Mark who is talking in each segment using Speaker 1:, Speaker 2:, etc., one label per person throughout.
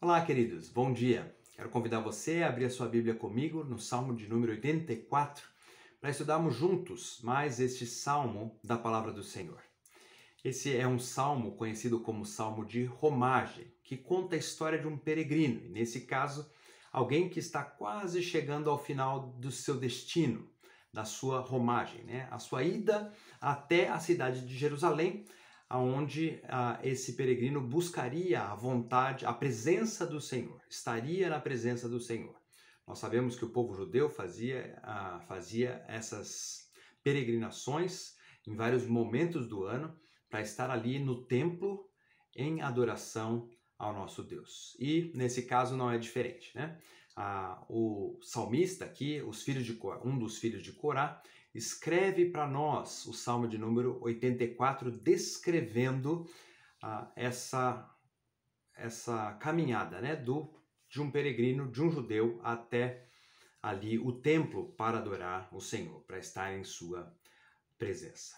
Speaker 1: Olá, queridos, bom dia. Quero convidar você a abrir a sua Bíblia comigo no Salmo de número 84 para estudarmos juntos mais este salmo da palavra do Senhor. Esse é um salmo conhecido como Salmo de Romagem, que conta a história de um peregrino, e nesse caso, alguém que está quase chegando ao final do seu destino, da sua romagem, a sua ida até a cidade de Jerusalém, aonde esse peregrino buscaria a vontade, a presença do Senhor, estaria na presença do Senhor. Nós sabemos que o povo judeu fazia essas peregrinações em vários momentos do ano para estar ali no templo em adoração ao nosso Deus. E nesse caso não é diferente, o salmista aqui, um dos filhos de Corá, escreve para nós o Salmo de número 84, descrevendo essa caminhada de um peregrino, de um judeu, até ali o templo para adorar o Senhor, para estar em sua presença.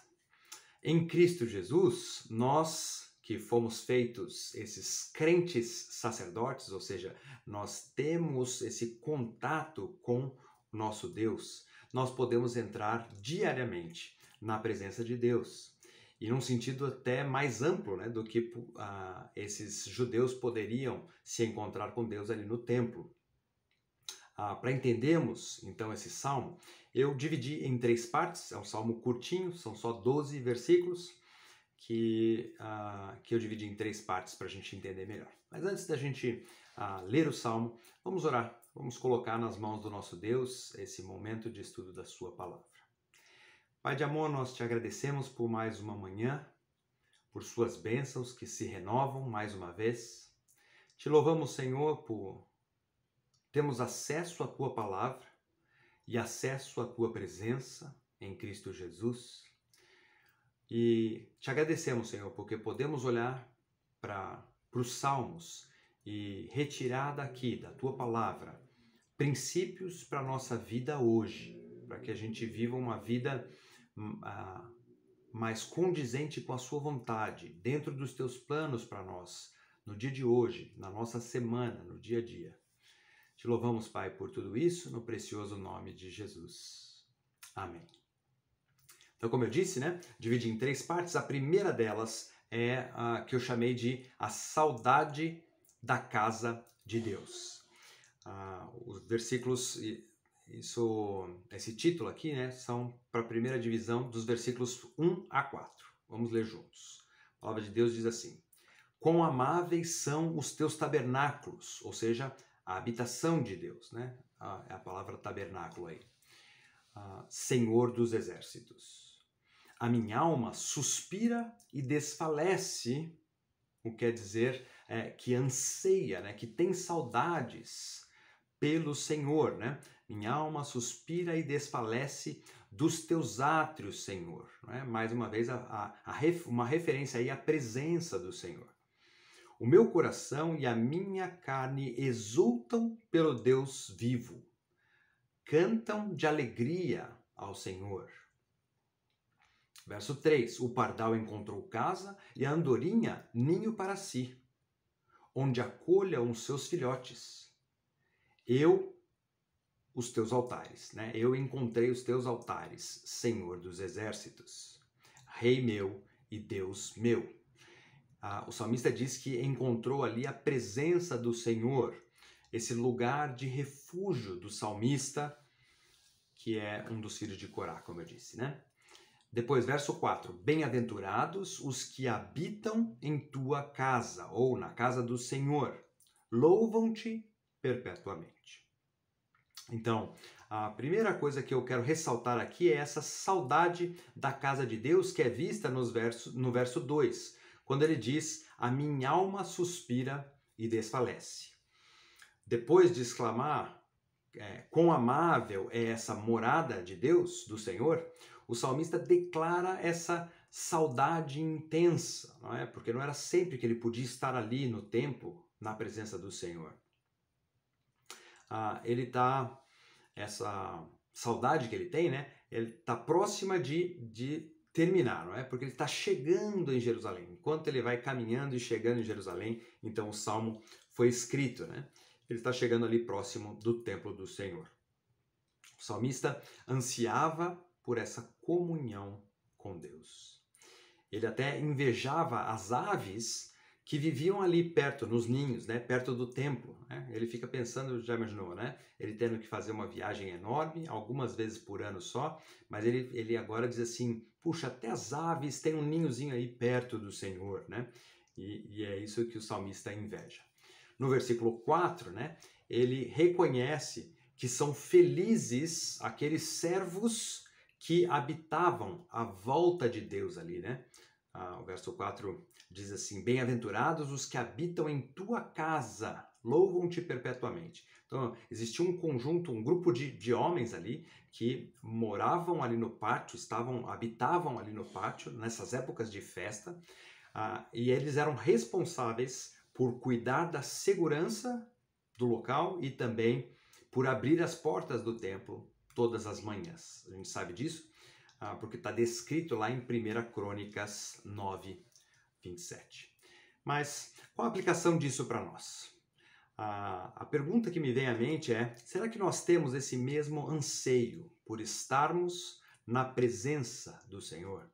Speaker 1: Em Cristo Jesus, nós que fomos feitos esses crentes sacerdotes, ou seja, nós temos esse contato com o nosso Deus, nós podemos entrar diariamente na presença de Deus. E num sentido até mais amplo do que esses judeus poderiam se encontrar com Deus ali no templo. Para entendermos, então, esse salmo, eu dividi em 3 partes. É um salmo curtinho, são só 12 versículos, que eu dividi em 3 partes para a gente entender melhor. Mas antes da gente ler o salmo, vamos orar. Vamos colocar nas mãos do nosso Deus esse momento de estudo da sua palavra. Pai de amor, nós te agradecemos por mais uma manhã, por suas bênçãos que se renovam mais uma vez. Te louvamos, Senhor, por termos acesso à tua palavra e acesso à tua presença em Cristo Jesus. E te agradecemos, Senhor, porque podemos olhar para os salmos e retirar daqui, da tua palavra, princípios para a nossa vida hoje, para que a gente viva uma vida mais condizente com a sua vontade, dentro dos teus planos para nós, no dia de hoje, na nossa semana, no dia a dia. Te louvamos, Pai, por tudo isso, no precioso nome de Jesus. Amém. Então, como eu disse, dividi em 3 partes. A primeira delas é a que eu chamei de a saudade da casa de Deus. Os versículos, esse título aqui, são para a primeira divisão dos versículos 1 a 4. Vamos ler juntos. A palavra de Deus diz assim: Quão amáveis são os teus tabernáculos, ou seja, a habitação de Deus, é a palavra tabernáculo aí. Senhor dos exércitos. A minha alma suspira e desfalece, o que quer dizer que anseia, que tem saudades pelo Senhor, Minha alma suspira e desfalece dos teus átrios, Senhor. Mais uma vez, uma referência aí à presença do Senhor. O meu coração e a minha carne exultam pelo Deus vivo. Cantam de alegria ao Senhor. Verso 3. O pardal encontrou casa e a andorinha ninho para si, onde acolham os seus filhotes. Os teus altares, Eu encontrei os teus altares, Senhor dos exércitos, Rei meu e Deus meu. O salmista diz que encontrou ali a presença do Senhor, esse lugar de refúgio do salmista, que é um dos filhos de Corá, como eu disse, Depois, verso 4. Bem-aventurados os que habitam em tua casa, ou na casa do Senhor, louvam-te perpetuamente. Então, a primeira coisa que eu quero ressaltar aqui é essa saudade da casa de Deus, que é vista no verso 2. Quando ele diz, a minha alma suspira e desfalece. Depois de exclamar, quão amável é essa morada de Deus, do Senhor, o salmista declara essa saudade intensa, Porque não era sempre que ele podia estar ali no templo, na presença do Senhor. Essa saudade que ele tem, ele está próxima de terminar, Porque ele está chegando em Jerusalém. Enquanto ele vai caminhando e chegando em Jerusalém, então o salmo foi escrito, né? Ele está chegando ali próximo do templo do Senhor. O salmista ansiava por essa comunhão com Deus. Ele até invejava as aves que viviam ali perto, nos ninhos, né, perto do templo. Né? Ele fica pensando, já imaginou, né? Ele tendo que fazer uma viagem enorme, algumas vezes por ano só, mas ele agora diz assim, puxa, até as aves têm um ninhozinho aí perto do Senhor, né? E é isso que o salmista inveja. No versículo 4, né, ele reconhece que são felizes aqueles servos que habitavam à volta de Deus ali, né? O verso 4 diz assim, bem-aventurados os que habitam em tua casa, louvam-te perpetuamente. Então, existia um conjunto, um grupo de homens ali que moravam ali no pátio, habitavam ali no pátio, nessas épocas de festa, e eles eram responsáveis por cuidar da segurança do local e também por abrir as portas do templo todas as manhãs. A gente sabe disso porque está descrito lá em 1 Crônicas 9, 27. Mas qual a aplicação disso para nós? A pergunta que me vem à mente é, será que nós temos esse mesmo anseio por estarmos na presença do Senhor?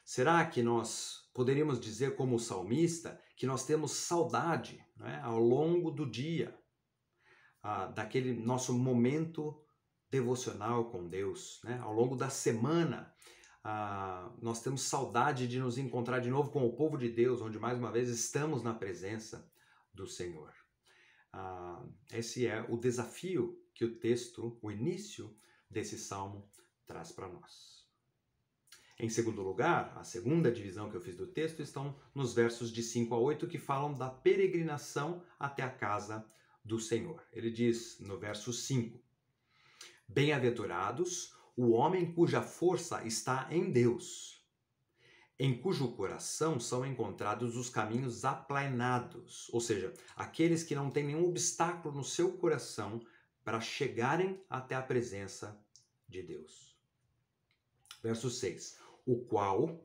Speaker 1: Será que nós poderíamos dizer como o salmista que nós temos saudade, né, ao longo do dia, daquele nosso momento devocional com Deus, né? Ao longo da semana, nós temos saudade de nos encontrar de novo com o povo de Deus, onde mais uma vez estamos na presença do Senhor. Esse é o desafio que o texto, o início desse salmo, traz para nós. Em segundo lugar, a segunda divisão que eu fiz do texto estão nos versos de 5 a 8 que falam da peregrinação até a casa do Senhor. Ele diz no verso 5, bem-aventurados o homem cuja força está em Deus, em cujo coração são encontrados os caminhos aplainados, ou seja, aqueles que não têm nenhum obstáculo no seu coração para chegarem até a presença de Deus. Verso 6, o qual,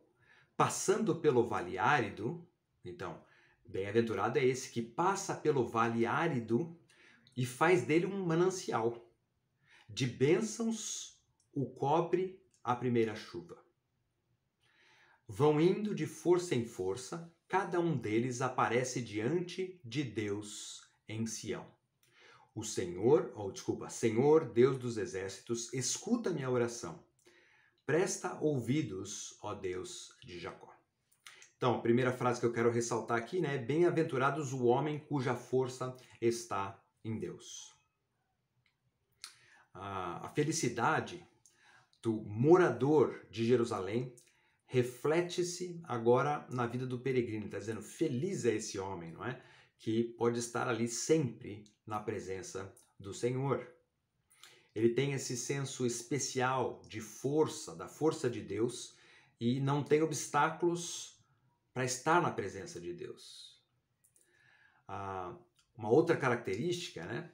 Speaker 1: passando pelo vale árido, então, bem-aventurado é esse que passa pelo vale árido e faz dele um manancial. De bênçãos o cobre a primeira chuva. Vão indo de força em força, cada um deles aparece diante de Deus em Sião. Senhor, Deus dos exércitos, escuta minha oração. Presta ouvidos, ó Deus de Jacó. Então, a primeira frase que eu quero ressaltar aqui, né, bem-aventurados o homem cuja força está em Deus. A felicidade do morador de Jerusalém reflete-se agora na vida do peregrino. Está dizendo, feliz é esse homem, não é? Que pode estar ali sempre na presença do Senhor. Ele tem esse senso especial de força, da força de Deus, e não tem obstáculos para estar na presença de Deus. Uma outra característica, né,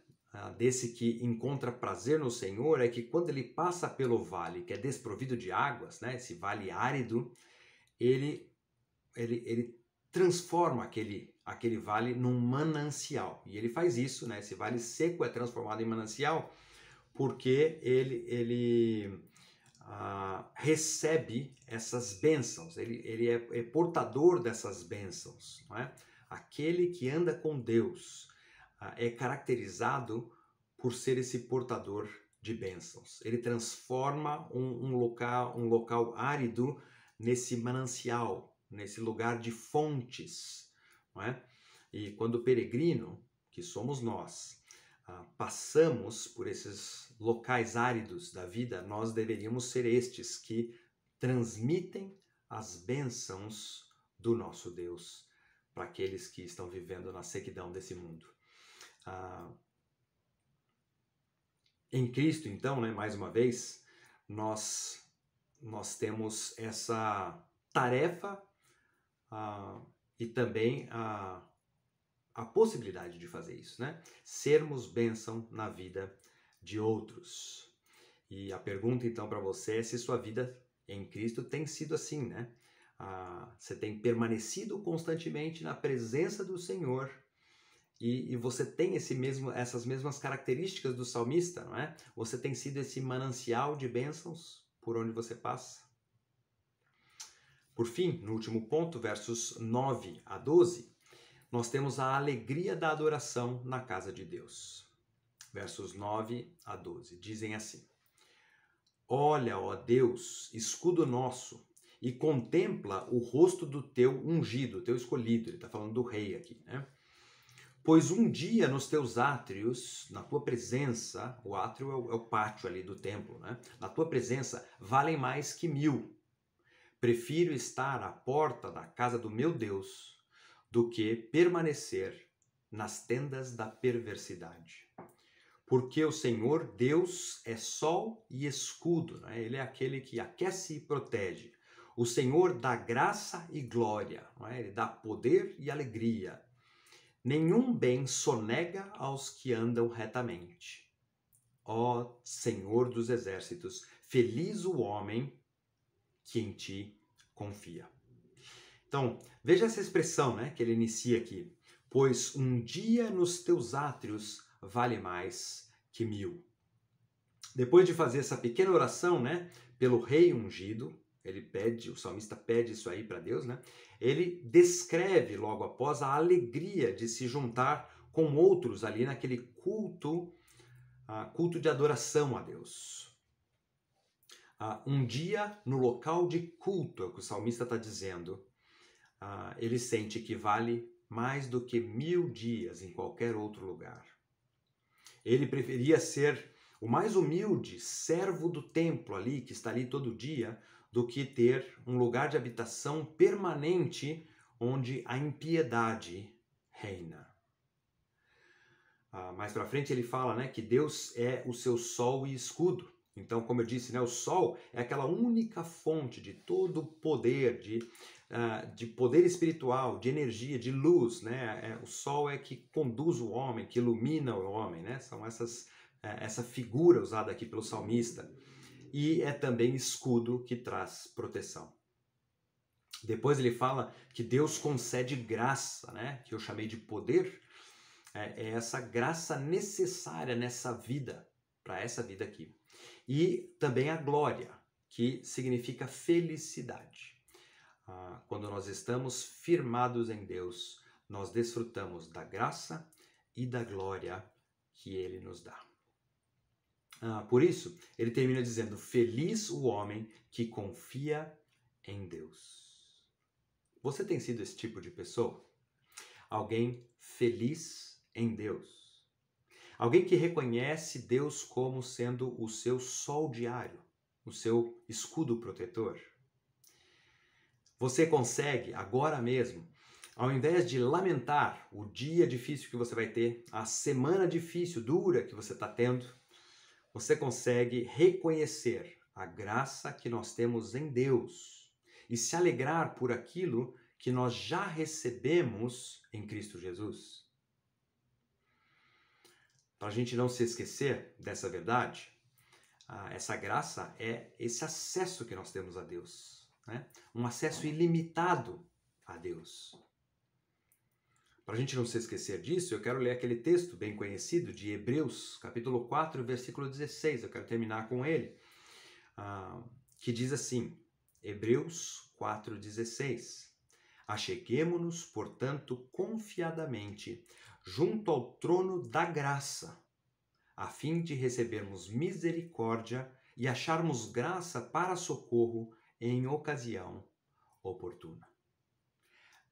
Speaker 1: desse que encontra prazer no Senhor é que quando ele passa pelo vale que é desprovido de águas, né, esse vale árido, ele transforma aquele vale num manancial. E ele faz isso, né, esse vale seco é transformado em manancial porque ele recebe essas bênçãos, ele é portador dessas bênçãos, não é? Aquele que anda com Deus é caracterizado por ser esse portador de bênçãos. Ele transforma um local árido nesse manancial, nesse lugar de fontes, não é? E quando o peregrino, que somos nós, passamos por esses locais áridos da vida, nós deveríamos ser estes que transmitem as bênçãos do nosso Deus para aqueles que estão vivendo na sequidão desse mundo. Em Cristo, então, né, mais uma vez, nós temos essa tarefa e também a possibilidade de fazer isso, né? Sermos bênção na vida de outros. E a pergunta então para você é se sua vida em Cristo tem sido assim, né? Você tem permanecido constantemente na presença do Senhor e você tem essas mesmas características do salmista, não é? Você tem sido esse manancial de bênçãos por onde você passa? Por fim, no último ponto, versos 9 a 12, nós temos a alegria da adoração na casa de Deus. Versos 9 a 12 dizem assim: Olha, ó Deus, escudo nosso, e contempla o rosto do teu ungido, teu escolhido. Ele está falando do rei aqui, né? Pois um dia nos teus átrios, na tua presença, o átrio é o pátio ali do templo, né? Na tua presença valem mais que 1000. Prefiro estar à porta da casa do meu Deus do que permanecer nas tendas da perversidade. Porque o Senhor Deus é sol e escudo, né? Ele é aquele que aquece e protege. O Senhor dá graça e glória, não é? Ele dá poder e alegria. Nenhum bem sonega aos que andam retamente. Ó Senhor dos exércitos, feliz o homem que em ti confia. Então, veja essa expressão, né, que ele inicia aqui. Pois um dia nos teus átrios vale mais que 1000. Depois de fazer essa pequena oração, né, pelo rei ungido, o salmista pede isso aí para Deus, né? Ele descreve logo após a alegria de se juntar com outros ali naquele culto de adoração a Deus. Um dia no local de culto, é o que o salmista está dizendo, ele sente que vale mais do que 1000 dias em qualquer outro lugar. Ele preferia ser o mais humilde servo do templo ali, que está ali todo dia, do que ter um lugar de habitação permanente onde a impiedade reina. Mais para frente ele fala, né, que Deus é o seu sol e escudo. Então, como eu disse, né, o sol é aquela única fonte de todo poder, de poder espiritual, de energia, de luz, né? O sol é que conduz o homem, que ilumina o homem, né? São essa figura usada aqui pelo salmista. E é também escudo que traz proteção. Depois ele fala que Deus concede graça, né? Que eu chamei de poder. É essa graça necessária nessa vida, para essa vida aqui. E também a glória, que significa felicidade. Quando nós estamos firmados em Deus, nós desfrutamos da graça e da glória que Ele nos dá. Por isso, ele termina dizendo: feliz o homem que confia em Deus. Você tem sido esse tipo de pessoa? Alguém feliz em Deus? Alguém que reconhece Deus como sendo o seu sol diário, o seu escudo protetor? Você consegue, agora mesmo, ao invés de lamentar o dia difícil que você vai ter, a semana difícil, dura que você está tendo, você consegue reconhecer a graça que nós temos em Deus e se alegrar por aquilo que nós já recebemos em Cristo Jesus? Para a gente não se esquecer dessa verdade, essa graça é esse acesso que nós temos a Deus, né? Um acesso ilimitado a Deus. Para a gente não se esquecer disso, eu quero ler aquele texto bem conhecido de Hebreus, capítulo 4, versículo 16. Eu quero terminar com ele, que diz assim, Hebreus 4,16. Acheguemo-nos, portanto, confiadamente junto ao trono da graça, a fim de recebermos misericórdia e acharmos graça para socorro em ocasião oportuna.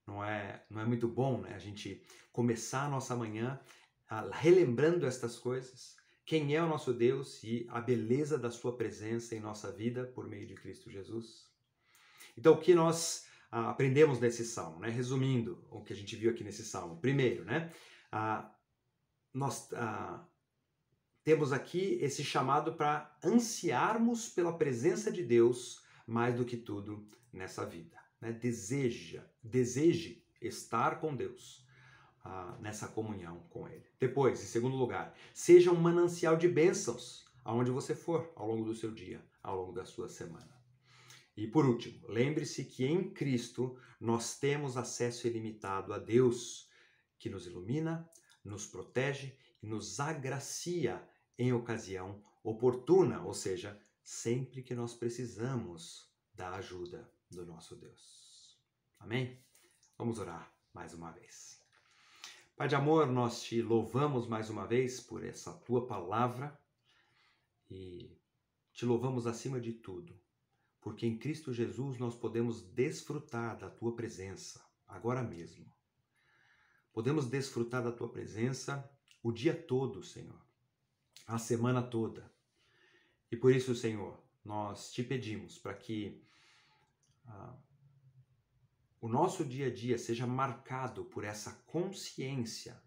Speaker 1: Não é muito bom, né, a gente começar a nossa manhã relembrando estas coisas, quem é o nosso Deus e a beleza da sua presença em nossa vida por meio de Cristo Jesus? Então, o que nós aprendemos nesse salmo, né? Resumindo o que a gente viu aqui nesse salmo. Primeiro, né, nós temos aqui esse chamado para ansiarmos pela presença de Deus mais do que tudo nessa vida. Né? Deseje estar com Deus, nessa comunhão com Ele. Depois, em segundo lugar, seja um manancial de bênçãos aonde você for ao longo do seu dia, ao longo da sua semana. E por último, lembre-se que em Cristo nós temos acesso ilimitado a Deus, que nos ilumina, nos protege e nos agracia em ocasião oportuna, ou seja, sempre que nós precisamos da ajuda do nosso Deus. Amém? Vamos orar mais uma vez. Pai de amor, nós te louvamos mais uma vez por essa tua palavra e te louvamos acima de tudo, porque em Cristo Jesus nós podemos desfrutar da tua presença agora mesmo. Podemos desfrutar da tua presença o dia todo, Senhor, a semana toda. E por isso, Senhor, nós te pedimos para que o nosso dia a dia seja marcado por essa consciência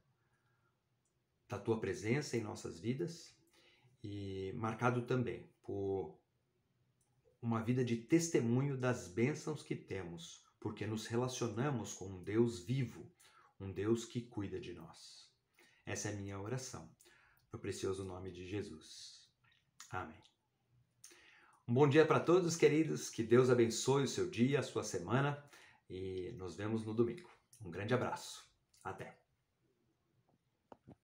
Speaker 1: da tua presença em nossas vidas e marcado também por uma vida de testemunho das bênçãos que temos, porque nos relacionamos com um Deus vivo, um Deus que cuida de nós. Essa é a minha oração, no precioso nome de Jesus. Amém. Um bom dia para todos, queridos. Que Deus abençoe o seu dia, a sua semana e nos vemos no domingo. Um grande abraço. Até!